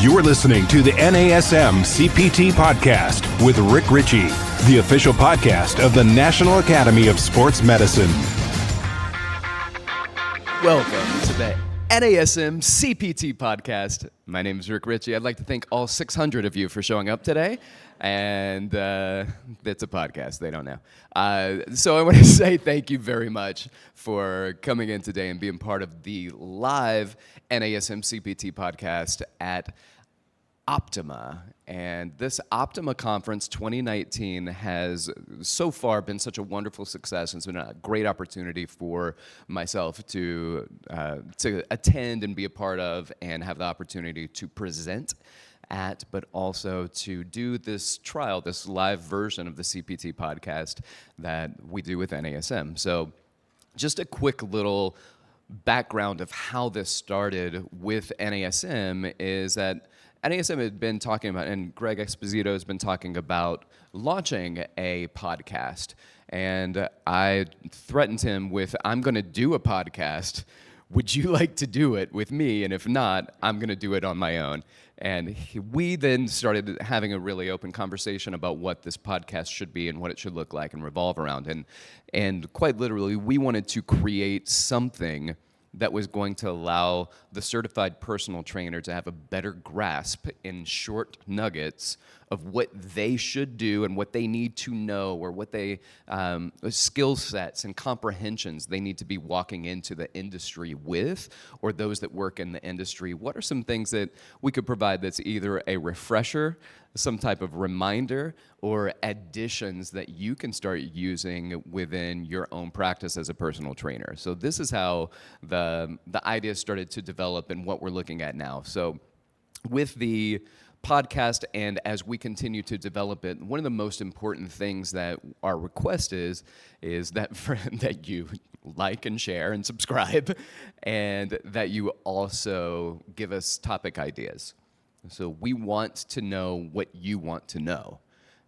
You're listening to the NASM-CPT Podcast with Rick Richey, the official podcast of the National Academy of Sports Medicine. Welcome to the NASM-CPT Podcast. My name is Rick Richey. I'd like to thank all 600 of you for showing up today. And it's a podcast. They don't know. So I want to say thank you very much for coming in today and being part of the live NASM-CPT Podcast at Optima. And this Optima Conference 2019 has so far been such a wonderful success, and it's been a great opportunity for myself to attend and be a part of and have the opportunity to present at, but also to do this trial, this live version of the CPT podcast that we do with NASM. So just a quick little background of how this started with NASM is that NASM had been talking about, and Greg Esposito has been talking about launching a podcast. And I threatened him with, I'm going to do a podcast. Would you like to do it with me? And if not, I'm going to do it on my own. And we then started having a really open conversation about what this podcast should be and what it should look like and revolve around. And quite literally, we wanted to create something that was going to allow the certified personal trainer to have a better grasp in short nuggets of what they should do and what they need to know, or what they skill sets and comprehensions they need to be walking into the industry with, or those that work in the industry. What are some things that we could provide that's either a refresher, some type of reminder, or additions that you can start using within your own practice as a personal trainer? So this is how the idea started to develop and what we're looking at now. So with the podcast, and as we continue to develop it, one of the most important things that our request is that that you like and share and subscribe, and that you also give us topic ideas. So we want to know what you want to know.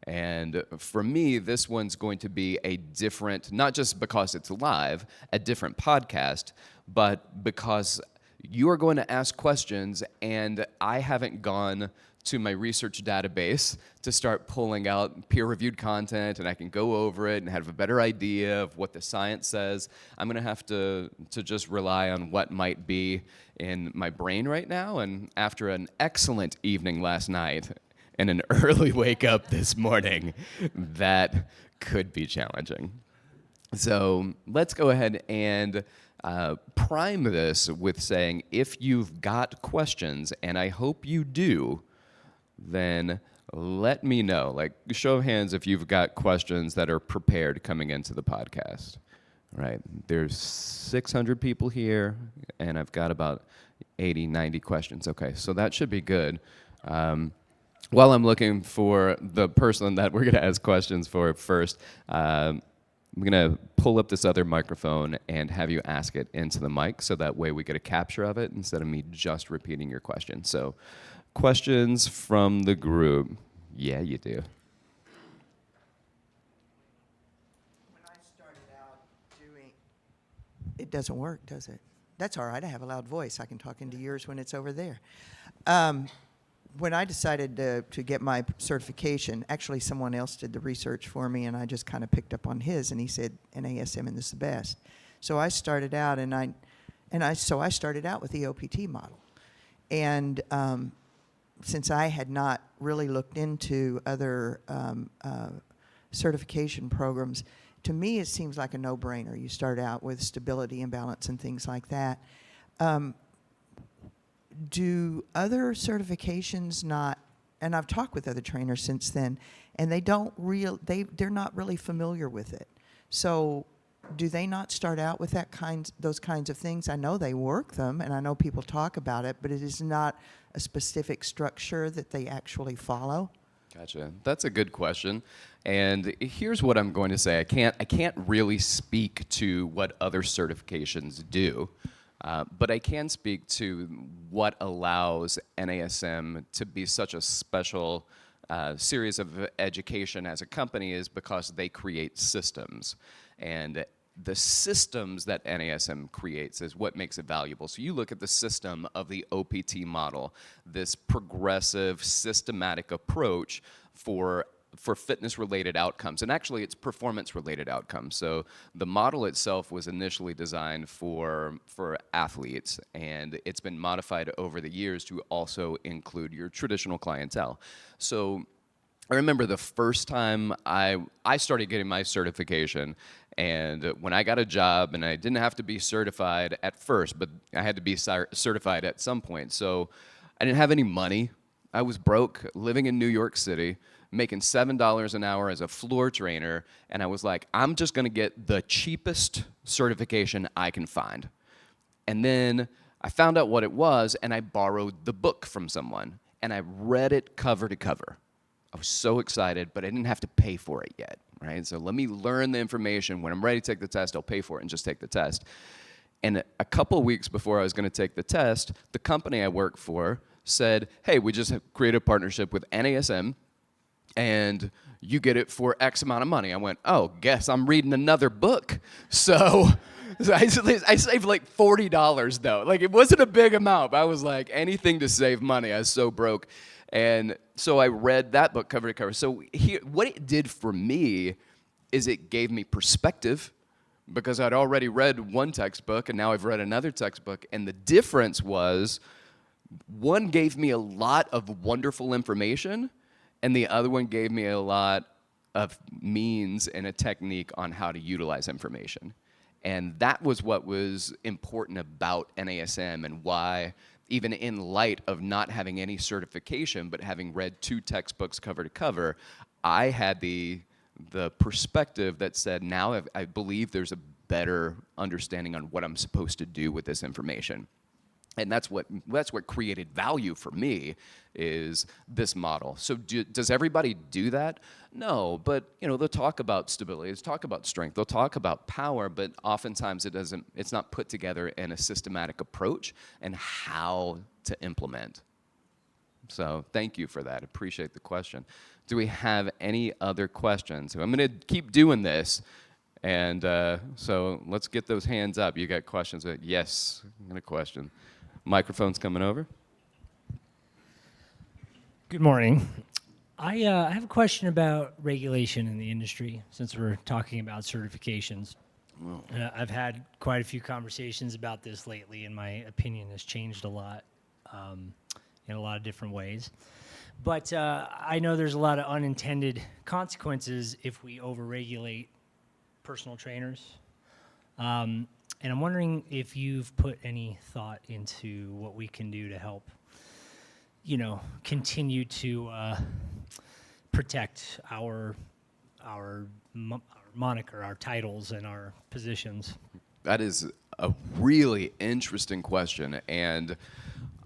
And for me, this one's going to be a different, not just because it's live, a different podcast, but because you are going to ask questions, and I haven't gone to my research database to start pulling out peer-reviewed content, and I can go over it and have a better idea of what the science says. I'm going to have to just rely on what might be in my brain right now, and after an excellent evening last night and an early wake up this morning, that could be challenging. So let's go ahead and prime this with saying, if you've got questions, and I hope you do, then let me know. Like, show of hands if you've got questions that are prepared coming into the podcast. Right? There's 600 people here, and I've got about 80, 90 questions. Okay, so that should be good. While I'm looking for the person that we're going to ask questions for first, I'm going to pull up this other microphone and have you ask it into the mic, so that way we get a capture of it instead of me just repeating your question. So, questions from the group. Yeah, you do. When I started out doing... It doesn't work, does it? That's all right. I have a loud voice. I can talk into yours when it's over there. When I decided to get my certification, actually someone else did the research for me, and I just kind of picked up on his, and he said NASM and this is the best. So I started out, and I started out with the OPT model, and since I had not really looked into other certification programs, to me it seems like a no-brainer. You start out with stability, imbalance, and things like that. Do other certifications not, and I've talked with other trainers since then, and they're not really familiar with it. So do they not start out with those kinds of things? I know they work them, and I know people talk about it, but it is not a specific structure that they actually follow. Gotcha. That's a good question. And here's what I'm going to say. I can't really speak to what other certifications do. But I can speak to what allows NASM to be such a special series of education as a company, is because they create systems. And the systems that NASM creates is what makes it valuable. So you look at the system of the OPT model, this progressive, systematic approach for fitness-related outcomes. And actually, it's performance-related outcomes. So the model itself was initially designed for athletes, and it's been modified over the years to also include your traditional clientele. So I remember the first time I started getting my certification, and when I got a job, and I didn't have to be certified at first, but I had to be certified at some point. So I didn't have any money. I was broke, living in New York City, making $7 an hour as a floor trainer, and I was like, I'm just gonna get the cheapest certification I can find. And then I found out what it was, and I borrowed the book from someone, and I read it cover to cover. I was so excited, but I didn't have to pay for it yet, right? So let me learn the information. When I'm ready to take the test, I'll pay for it and just take the test. And a couple weeks before I was gonna take the test, the company I work for said, hey, we just created a partnership with NASM, and you get it for X amount of money. I went, oh, guess I'm reading another book. So I saved like $40 though. Like, it wasn't a big amount, but I was like, anything to save money. I was so broke. And so I read that book cover to cover. So here, what it did for me is it gave me perspective, because I'd already read one textbook and now I've read another textbook. And the difference was, one gave me a lot of wonderful information, and the other one gave me a lot of means and a technique on how to utilize information. And that was what was important about NASM, and why, even in light of not having any certification, but having read 2 textbooks cover to cover, I had the perspective that said, now I believe there's a better understanding on what I'm supposed to do with this information. And that's what created value for me, is this model. So does everybody do that? No, but they'll talk about stability, they'll talk about strength, they'll talk about power, but oftentimes it's not put together in a systematic approach and how to implement. So thank you for that. Appreciate the question. Do we have any other questions? I'm going to keep doing this. And so let's get those hands up. You got questions? Yes, I got a question. Microphone's coming over. Good morning. I have a question about regulation in the industry, since we're talking about certifications. I've had quite a few conversations about this lately, and my opinion has changed a lot in a lot of different ways. But I know there's a lot of unintended consequences if we overregulate personal trainers. And I'm wondering if you've put any thought into what we can do to help, continue to protect our moniker, our titles, and our positions. That is a really interesting question, and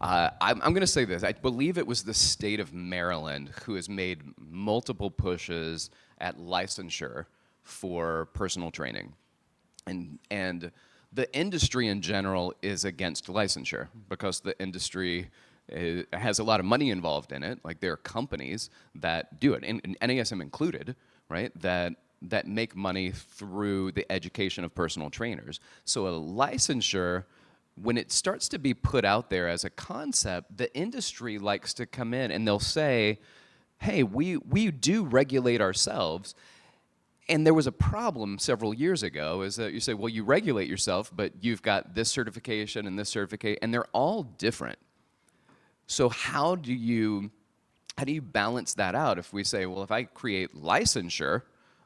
I'm going to say this. I believe it was the state of Maryland who has made multiple pushes at licensure for personal training, and the industry in general is against licensure, because the industry has a lot of money involved in it. Like, there are companies that do it, and NASM included, right, that make money through the education of personal trainers. So a licensure, when it starts to be put out there as a concept, the industry likes to come in and they'll say, hey, we do regulate ourselves. And there was a problem several years ago, is that you say, well, you regulate yourself, but you've got this certification and this certificate, and they're all different. So how do you balance that out? If we say, well, if I create licensure,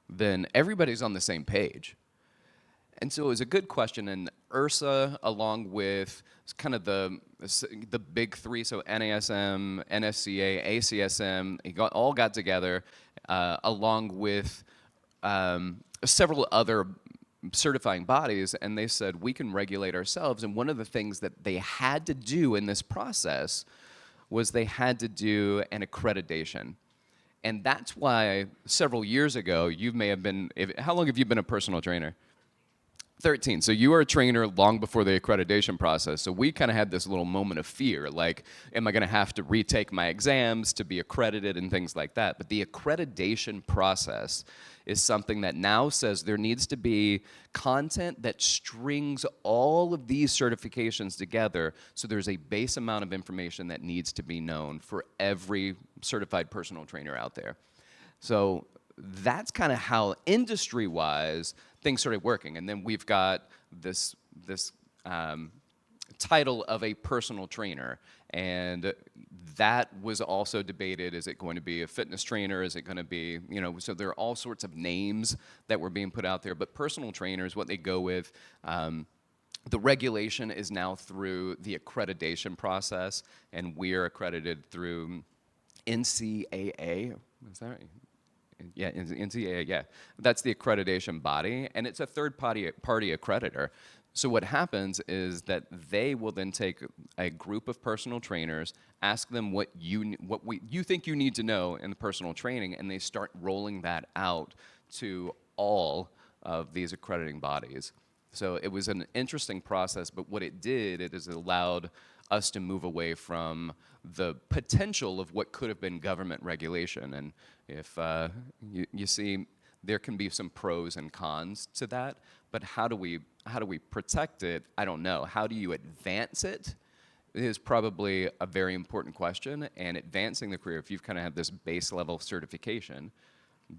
then everybody's on the same page. And so it was a good question, and IRSA, along with kind of the big three, so NASM, NSCA, ACSM, all got together, along with several other certifying bodies, and they said, we can regulate ourselves. And one of the things that they had to do in this process was they had to do an accreditation. And that's why several years ago, you may have been, how long have you been a personal trainer? 13. So you were a trainer long before the accreditation process. So we kind of had this little moment of fear, like, am I going to have to retake my exams to be accredited and things like that? But the accreditation process is something that now says there needs to be content that strings all of these certifications together, so there's a base amount of information that needs to be known for every certified personal trainer out there. So that's kind of how industry-wise things started working. And then we've got this title of a personal trainer, and that was also debated. Is it going to be a fitness trainer? Is it going to be, so there are all sorts of names that were being put out there, but personal trainers, what they go with, the regulation is now through the accreditation process, and we're accredited through NCAA. Is that right? Yeah, NCAA, yeah. That's the accreditation body, and it's a third-party accreditor. So what happens is that they will then take a group of personal trainers, ask them what you think you need to know in the personal training, and they start rolling that out to all of these accrediting bodies. So it was an interesting process, but what it did, it has allowed us to move away from the potential of what could have been government regulation. And if you see, there can be some pros and cons to that, but how do we protect it? I don't know. How do you advance it is probably a very important question. And advancing the career, if you've kind of had this base level certification,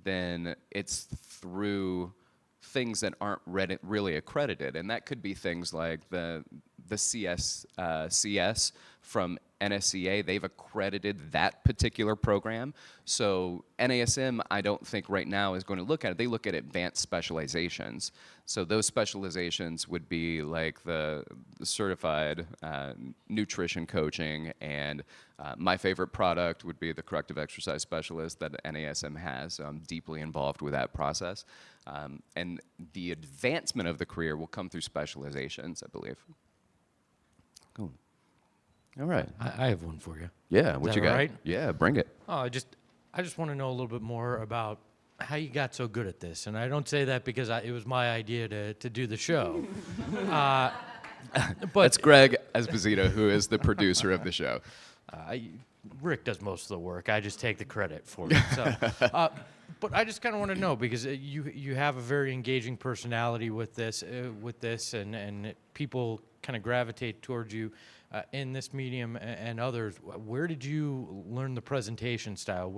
then it's through things that aren't really accredited, and that could be things like the CS from NSCA. They've accredited that particular program. So NASM, I don't think right now is going to look at it. They look at advanced specializations. So those specializations would be like the certified nutrition coaching, and my favorite product would be the corrective exercise specialist that NASM has. So I'm deeply involved with that process. And the advancement of the career will come through specializations, I believe. Cool. All right. I have one for you. Yeah, what you got? Right? Yeah, bring it. Oh, I just want to know a little bit more about how you got so good at this. And I don't say that because it was my idea to do the show. But That's Greg Esposito, who is the producer of the show. Rick does most of the work. I just take the credit for it. So, but I just kind of want to know, because you have a very engaging personality with this, and people kind of gravitate towards you in this medium and others. Where did you learn the presentation style?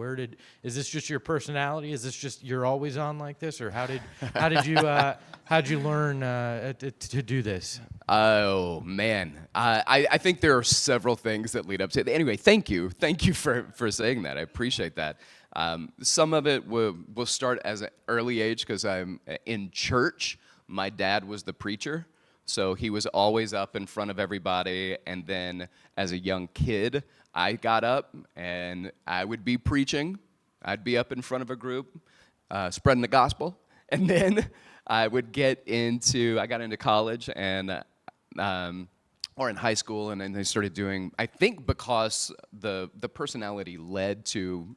Is this just your personality? Is this just you're always on like this, or how did you learn to do this? Oh man, I think there are several things that lead up to it. Anyway, thank you for saying that. I appreciate that. Some of it will start as an early age because I'm in church. My dad was the preacher, so he was always up in front of everybody. And then as a young kid, I got up and I would be preaching. I'd be up in front of a group, spreading the gospel. And then I got into college and or in high school, and then they started doing, I think because the personality led to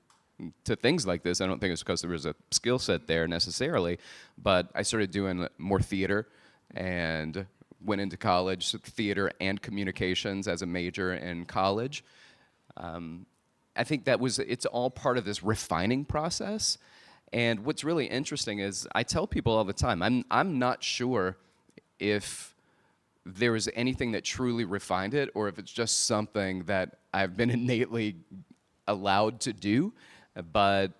things like this. I don't think it's because there was a skill set there necessarily, but I started doing more theater and went into college, theater and communications as a major in college. I think it's all part of this refining process. And what's really interesting is I tell people all the time, I'm not sure if there is anything that truly refined it, or if it's just something that I've been innately allowed to do. But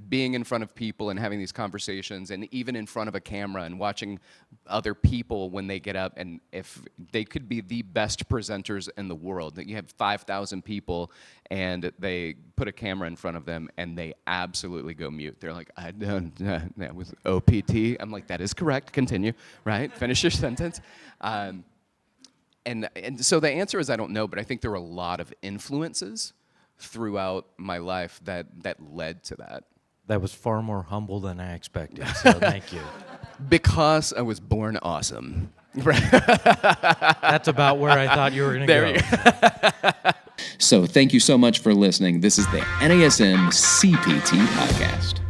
being in front of people and having these conversations, and even in front of a camera and watching other people when they get up, and if they could be the best presenters in the world, that you have 5,000 people and they put a camera in front of them and they absolutely go mute. They're like, that was OPT. I'm like, that is correct. Continue, right? Finish your sentence. And so the answer is I don't know, but I think there were a lot of influences throughout my life that led to that. That was far more humble than I expected, so thank you. Because I was born awesome. That's about where I thought you were going to go. So thank you so much for listening. This is the NASM CPT Podcast.